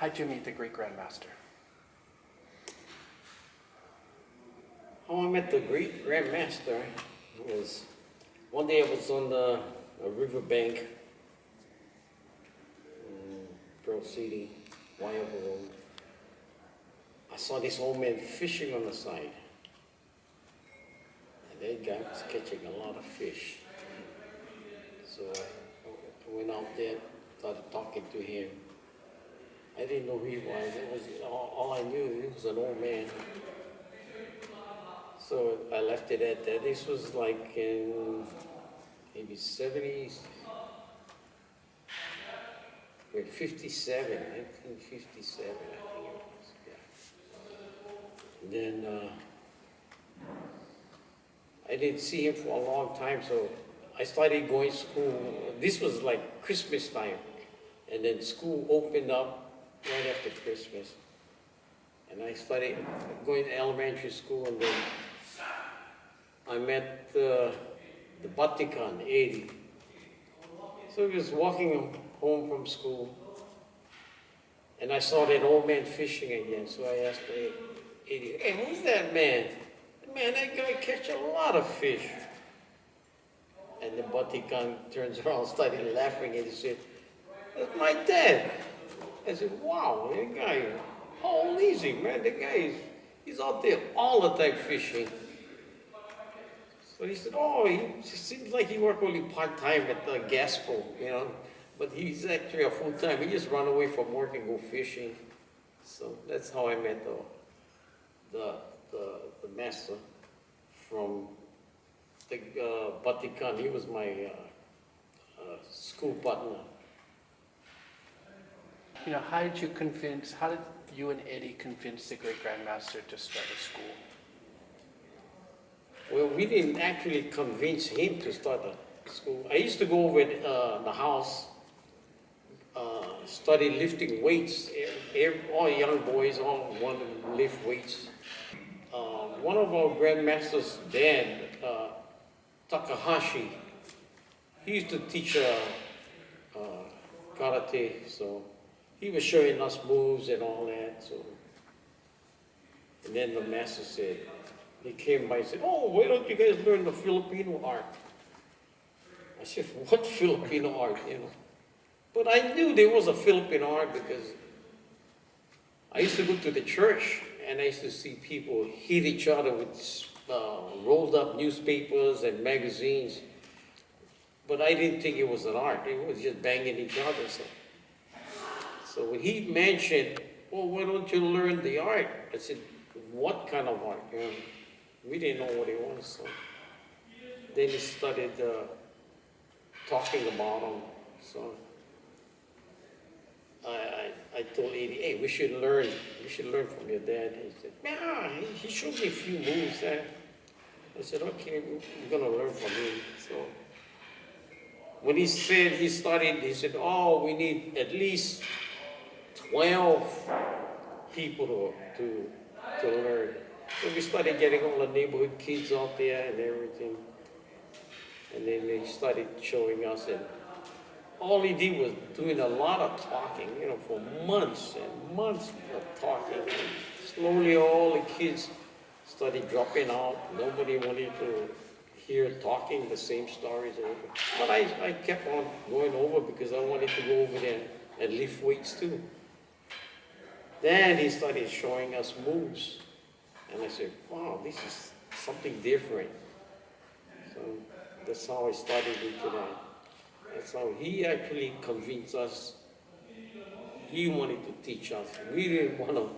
How'd you meet the great grandmaster? How I met the great grandmaster was one day I was on a riverbank in Pearl City, Wyoming Road. I saw this old man fishing on the side. And that guy was catching a lot of fish. So I went out there, started talking to him. I didn't know who he was. It was all I knew, he was an old man. So I left it at that. This was like in maybe 70s, wait, 57, 1957, I think it was, yeah. And then I didn't see him for a long time, so I started going to school. This was like Christmas time, and then school opened up right after Christmas. And I started going to elementary school, and then I met the Batikan, 80. So he was walking home from school, and I saw that old man fishing again. So I asked the 80, hey, who's that man? Man, that guy catch a lot of fish. And the Batikan turns around, started laughing, and he said, that's my dad. I said, wow, that guy, how old is he, man? The guy he's out there all the time fishing. So he said, oh, he seems like he worked only part-time at the gas pump, you know, but he's actually a full-time. He just run away from work and go fishing. So that's how I met the master from the Batikan. He was my school partner. You know, how did you and Eddie convince the great grandmaster to start a school? Well, we didn't actually convince him to start a school. I used to go over at the house, study lifting weights. All young boys all want to lift weights. One of our grandmaster's dad, Takahashi, he used to teach karate, so he was showing us moves and all that. So, and then the master said, he came by and said, oh, why don't you guys learn the Filipino art? I said, what Filipino art, you know? But I knew there was a Filipino art because I used to go to the church and I used to see people hit each other with rolled up newspapers and magazines. But I didn't think it was an art. It was just banging each other. So when he mentioned, well, why don't you learn the art? I said, what kind of art? You know, we didn't know what it was. So then he started talking about them. So I told Edie, hey, we should learn from your dad. He said, yeah, he showed me a few moves. I said, okay, we're gonna learn from him. So when he said he said, oh, we need at least 12 people to learn. So we started getting all the neighborhood kids out there and everything. And then they started showing us, and all he did was doing a lot of talking, you know, for months and months of talking. Slowly all the kids started dropping out. Nobody wanted to hear talking the same stories over. But I kept on going over because I wanted to go over there and lift weights too. Then he started showing us moves. And I said, wow, this is something different. So that's how I started into that. That's how he actually convinced us. He wanted to teach us. We didn't want to,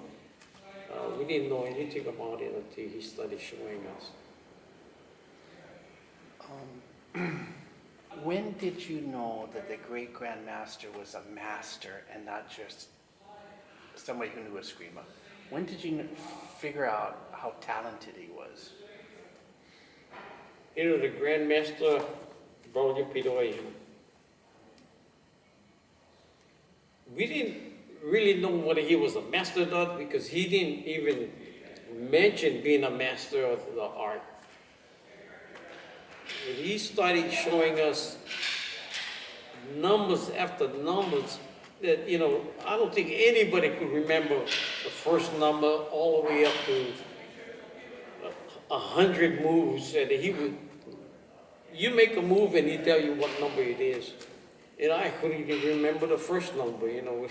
we didn't know anything about it until he started showing us. When did you know that the great grandmaster was a master and not just somebody who knew Escrima? When did you figure out how talented he was? You know, the grandmaster, Eduardo Pedoy, we didn't really know whether he was a master or not because he didn't even mention being a master of the art. He started showing us numbers after numbers. that, you know, I don't think anybody could remember the first number all the way up to 100 moves, and he would, you make a move and he tell you what number it is. And I couldn't even remember the first number, you know.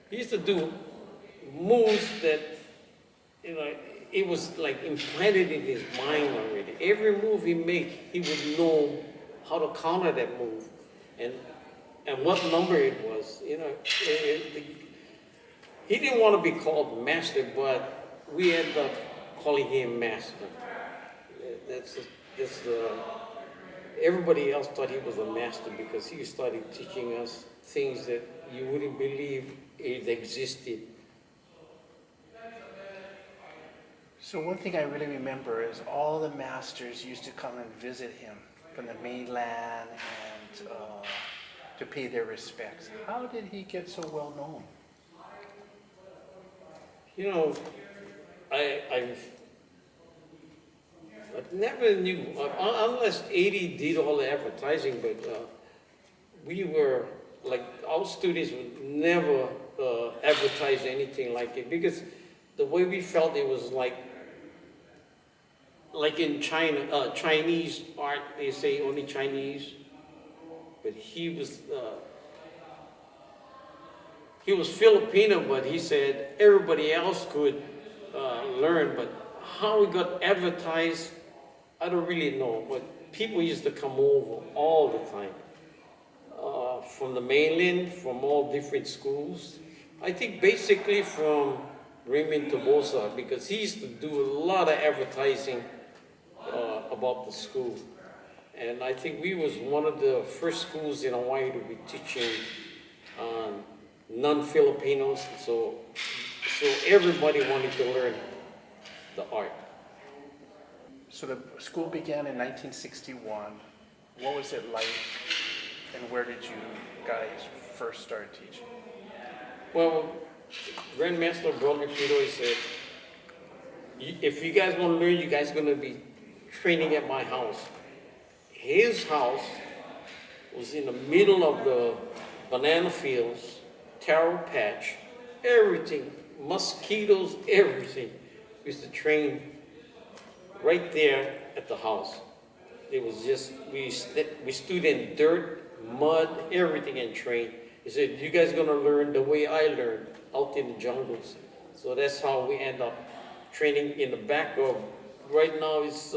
He used to do moves that, you know, it was like implanted in his mind already. Every move he made, he would know how to counter that move and what number it was. You know, he didn't want to be called master, but we ended up calling him master. That's everybody else thought he was a master because he started teaching us things that you wouldn't believe it existed. So one thing I really remember is all the masters used to come and visit him from the mainland and to pay their respects. How did he get so well known? You know, I never knew, unless 80 did all the advertising, but we were, like, our students would never advertise anything like it, because the way we felt it was like in China, Chinese art, they say only Chinese, but he was Filipino, but he said everybody else could learn, but how it got advertised, I don't really know, but people used to come over all the time, from the mainland, from all different schools. I think basically from Raymond Tobosa, because he used to do a lot of advertising about the school. And I think we was one of the first schools in Hawaii to be teaching non-Filipinos, so everybody wanted to learn the art. So the school began in 1961. What was it like, and where did you guys first start teaching? Well, Grandmaster Brother Pedoy said, if you guys want to learn, you guys are going to be training at my house. His house was in the middle of the banana fields, taro patch, everything, mosquitoes, everything. We used to train right there at the house. It was just, we stood in dirt, mud, everything, and trained. He said, you guys are going to learn the way I learned, out in the jungles. So that's how we end up training in the back of, right now it's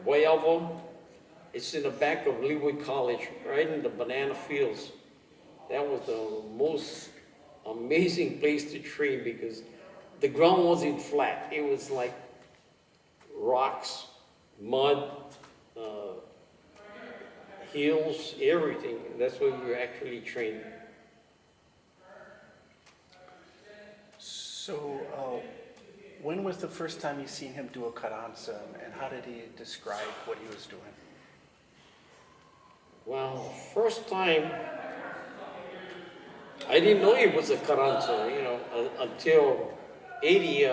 Guayavo. It's in the back of Leawood College, right in the banana fields. That was the most amazing place to train because the ground wasn't flat. It was like rocks, mud, hills, everything. That's where we were actually trained. So when was the first time you seen him do a karansa, and how did he describe what he was doing? Well, first time, I didn't know it was a karansa, you know, until 80,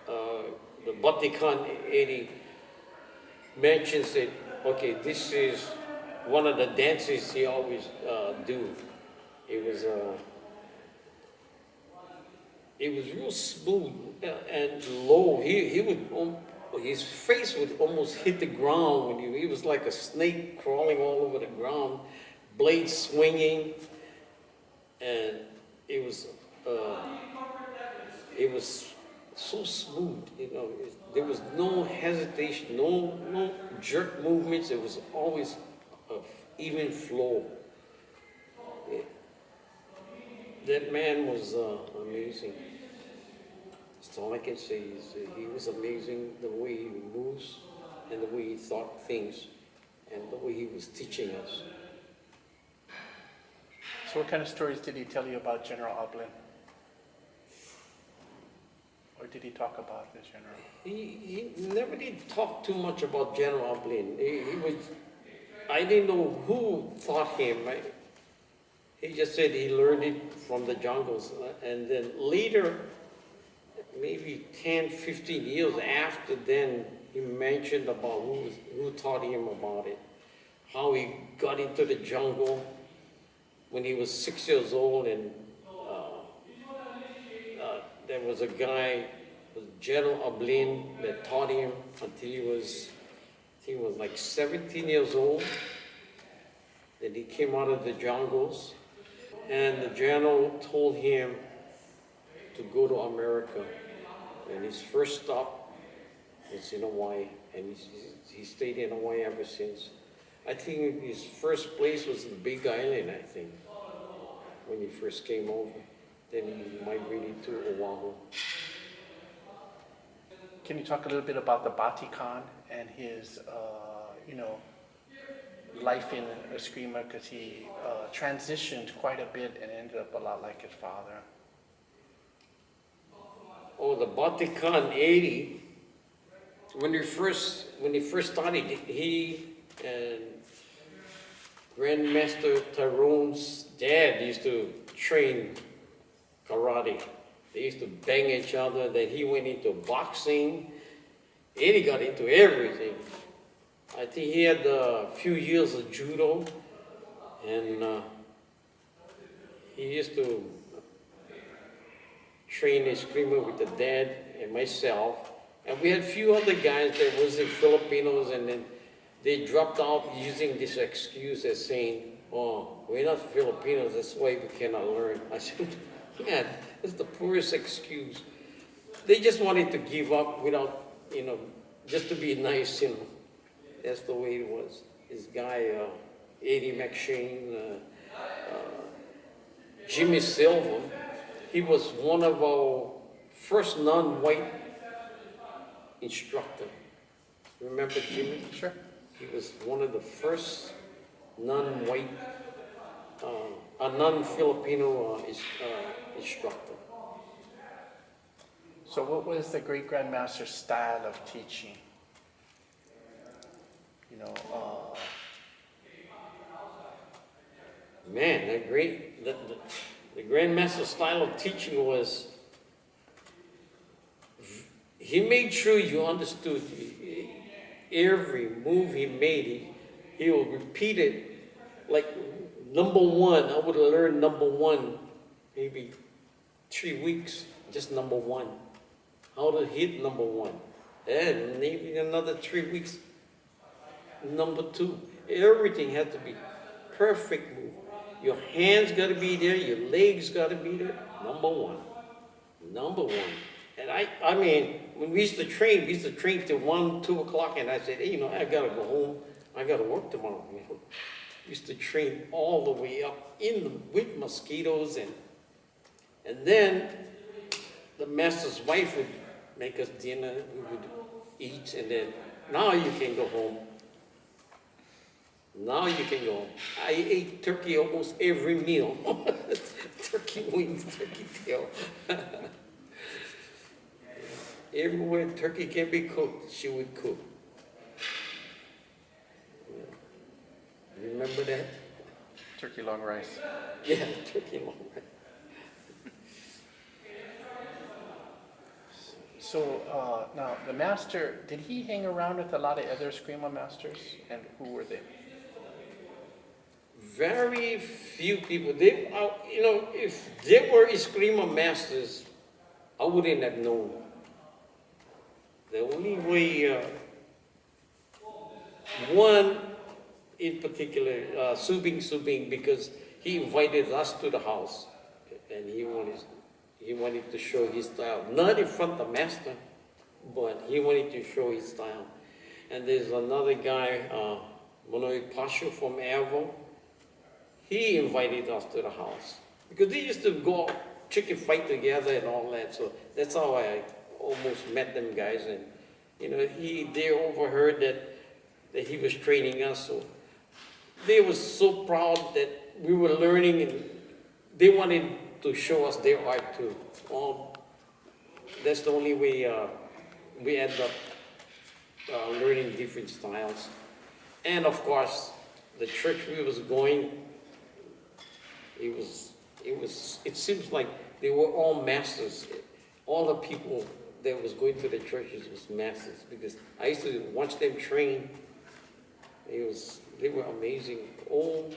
the Batikan 80 mentions it. Okay, this is one of the dances he always do. It was real smooth and low. He would, his face would almost hit the ground when he was like a snake crawling all over the ground, blades swinging, and it was so smooth, you know. There was no hesitation, no jerk movements. It was always an even flow. That man was amazing. That's all I can say is he was amazing, the way he moves and the way he thought things and the way he was teaching us. So what kind of stories did he tell you about General Oblin? Or did he talk about the general? He never did talk too much about General Oblin. I didn't know who taught him. Right? He just said he learned it from the jungles. And then later, maybe 10, 15 years after then, he mentioned about who taught him about it. How he got into the jungle when he was 6 years old, and there was a guy, General Ablin, that taught him until he was, I think he was like 17 years old. Then he came out of the jungles, and the general told him to go to America. And his first stop was in Hawaii, and he stayed in Hawaii ever since. I think his first place was the Big Island, I think, when he first came over. Then he migrated to Oahu. Can you talk a little bit about the Batikan and his, life in Escrima? Because he transitioned quite a bit and ended up a lot like his father. Oh, the Batikan 80. When he first started, he and Grandmaster Tyrone's dad used to train karate. They used to bang each other. Then he went into boxing. Eddie got into everything. I think he had a few years of judo, and he used to train Escrima with the dad and myself. And we had a few other guys that wasn't Filipinos, and then they dropped out using this excuse as saying, "Oh, we're not Filipinos, that's why we cannot learn." I said, man, that's the poorest excuse. They just wanted to give up without, just to be nice, That's the way it was. This guy, Eddie McShane, Jimmy Silva, he was one of our first non-white instructor. Remember Jimmy? Sure. He was one of the first non-white, a non-Filipino instructor. So what was the great grandmaster's style of teaching? Man, the grandmaster's style of teaching was, he made sure you understood every move he made. He would repeat it, like number one. I would have learned number one maybe 3 weeks, just number one. How to hit number one. And maybe another 3 weeks, number two. Everything had to be perfect move. Your hands got to be there, your legs got to be there. Number one. Number one. And I mean, when we used to train till 1, 2 o'clock, and I said, hey, I got to go home. I got to work tomorrow. We used to train all the way up with mosquitoes, and then the master's wife would make us dinner, we would eat, and then now you can go home. Now you can go home. I ate turkey almost every meal. Turkey wings, turkey tail. Everywhere turkey can be cooked, she would cook. Remember that? Turkey long rice. Yeah, turkey long rice. So now the master, did he hang around with a lot of other Escrima masters? And who were they? Very few people. They, if they were Escrima masters, I wouldn't have known. The only way, one in particular, Subing, because he invited us to the house, and he wanted to show his style, not in front of the master, but he wanted to show his style. And there's another guy, Manoy Pasho from Avo. He invited us to the house because they used to go chicken fight together and all that. So that's how I almost met them guys. And they overheard that he was training us. So they were so proud that we were learning, and they wanted to show us their art too. Well, that's the only way we end up learning different styles. And of course, the church we was going, it seems like they were all masters. All the people that was going to the churches was masters, because I used to watch them train. They were amazing. Old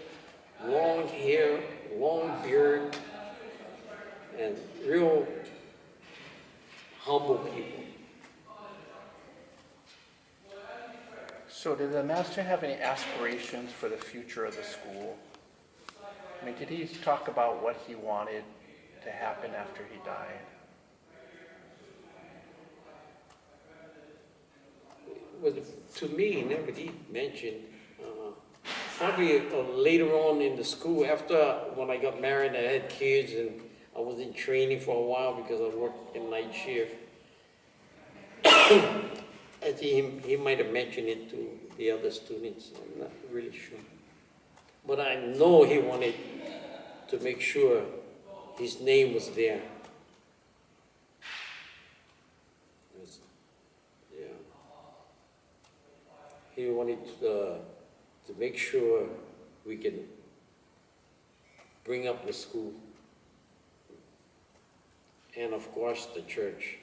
long hair, long beard, and real humble people. So did the master have any aspirations for the future of the school? I mean, did he talk about what he wanted to happen after he died? Well, to me, never did mention. Probably later on in the school, after when I got married, I had kids, and I was in training for a while because I worked in night shift. I think he might have mentioned it to the other students. I'm not really sure. But I know he wanted to make sure his name was there. Yeah. He wanted to make sure we can bring up the school and of course the church.